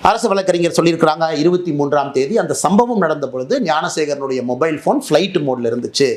அரசு வழக்கறிஞர் சொல்லியிருக்கிறாங்க 23ஆம் தேதி அந்த சம்பவம் நடந்த பொழுது ஞானசேகரனுடைய மொபைல் ஃபோன் ஃப்ளைட் மோட்ல இருந்துச்சு.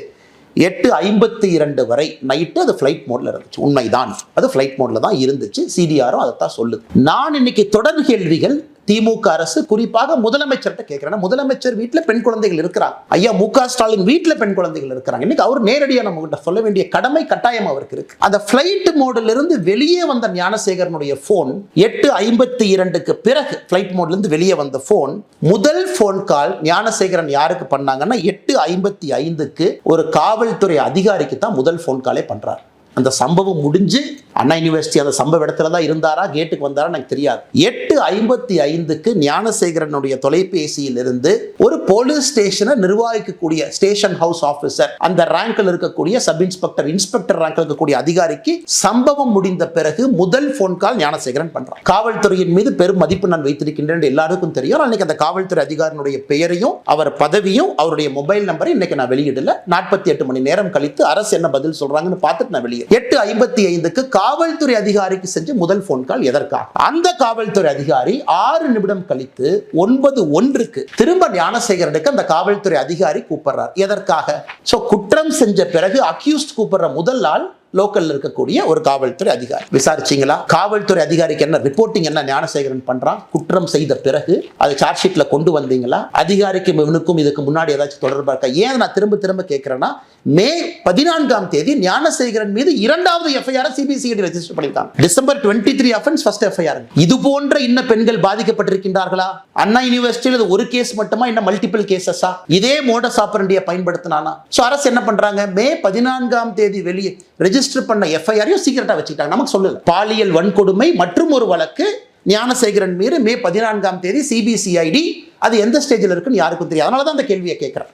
8:52 வரை நைட்டு அது ஃப்ளைட் மோட்ல இருந்துச்சு. உண்மைதான், அது ஃப்ளைட் மோட்ல தான் இருந்துச்சு. சிடிஆரும் அதைத்தான் சொல்லுது. நான் இன்னைக்கு தொடர் கேள்விகள் திமுக அரசு குறிப்பாக முதலமைச்சர்கிட்ட கேட்கிறேன். முதலமைச்சர் வீட்டில் பெண் குழந்தைகள் இருக்கிறாங்க. ஐயா மு.க. ஸ்டாலின் வீட்டில் பெண் குழந்தைகள் இருக்கிறாங்க. இன்னைக்கு அவர் நேரடியாக நம்ம கிட்ட சொல்ல வேண்டிய கடமை கட்டாயம் அவருக்கு இருக்கு. அந்த ஃபிளைட் மோட்ல இருந்து வெளியே வந்த ஞானசேகரனுடைய போன் 8:52க்கு பிறகு ஃபிளைட் மோட்ல இருந்து வெளியே வந்த போன் முதல் போன் கால் ஞானசேகரன் யாருக்கு பண்ணாங்கன்னா 8:55க்கு ஒரு காவல்துறை அதிகாரிக்கு தான் முதல் போன் காலே பண்றாரு. அந்த சம்பவம் முடிஞ்சு அண்ணா யூனிவர்சிட்டி அந்த சம்பவ இடத்துல தான் இருந்தாரா, கேட்டுக்கு வந்தாரா எனக்கு தெரியாது. 8:55க்கு ஞானசேகரனுடைய தொலைபேசியில் இருந்து ஒரு போலீஸ் ஸ்டேஷனை நிர்வகிக்கக்கூடிய ஸ்டேஷன் ஹவுஸ் ஆபீசர், அந்த ரேங்கில் இருக்கக்கூடிய சப் இன்ஸ்பெக்டர், இன்ஸ்பெக்டர் ரேங்கில் இருக்கக்கூடிய அதிகாரிக்கு சம்பவம் முடிந்த பிறகு முதல் போன் கால் ஞானசேகரன் பண்றார். காவல்துறையின் மீது பெரும் மதிப்பு நான் வைத்திருக்கின்றேன் எல்லாருக்கும் தெரியும். அன்னைக்கு அந்த காவல்துறை அதிகாரினுடைய பெயரையும் அவர் பதவியும் அவருடைய மொபைல் நம்பரை இன்னைக்கு நான் வெளியிடல. 48 மணி நேரம் கழித்து அரசு என்ன பதில் சொல்றாங்கன்னு பார்த்துட்டு நான் வெளியிட 8:55க்கு காவல்துறை அதிகாரிக்கு செஞ்ச முதல் போன் கால் எதற்காக? அந்த காவல்துறை அதிகாரி 6 நிமிடம் கழித்து 9:01க்கு திரும்ப ஞானசேகரனுக்கு அந்த காவல்துறை அதிகாரி கூப்பிடுறார். எதற்காக? குற்றம் செஞ்ச பிறகு அக்யூஸ்ட் கூப்பிடுற முதல் ஆள் லோக்கல்ல இருக்கக்கூடிய ஒரு காவல்துறை அதிகாரி. விசாரிச்சீங்களா? காவல்துறை அதிகாரிக்கு என்ன ரிப்போர்ட்டிங் என்ன ஞானசேகரன் பண்றான்? குற்றம் செய்த பிறகு அது சார்ஜ் ஷீட்ல கொண்டு வந்தீங்களா? அதிகாரிக்கும் இவனுக்கும் இதுக்கு முன்னாடி ஏதாச்சும் தொடர்பா இருக்கா? ஏன் நான் திரும்ப திரும்ப கேட்கிறேன்னா, மே 14ஆம் தேதி ஞானசேகரன் மீது 2வது எஃப்ஐஆர் சிபிசிஐடி ரெஜிஸ்டர் பண்ணிருக்காங்க. December 23 offence first FIR. இது போன்ற இன்ன பெண்கள் பாதிக்கப்பட்டிருக்கின்றார்களா? அண்ணா யூனிவர்சிட்டியில் ஒரு கேஸ் மட்டுமா, இன்னும் மல்டிபிள் கேசஸா? இதே மோடஸ் ஆபரண்டியை பயன்படுத்தினானா? அரசு என்ன பண்றாங்க? மே 14ஆம் தேதி வெளியே ரெஜிஸ்டர் பண்ண எஃப்ஐஆரையும் சீக்கிரட்டா வச்சுக்கிட்டாங்க. நமக்கு சொல்லல. பாலியல் வன்கொடுமை மற்றும் ஒரு வழக்கு ஞானசேகரன் மீது மே 14ஆம் தேதி சிபிசிஐடி, அது எந்த ஸ்டேஜில் இருக்குன்னு யாருக்கும் தெரியாது. அதனால தான் அந்த கேள்வியை கேட்கிறேன்.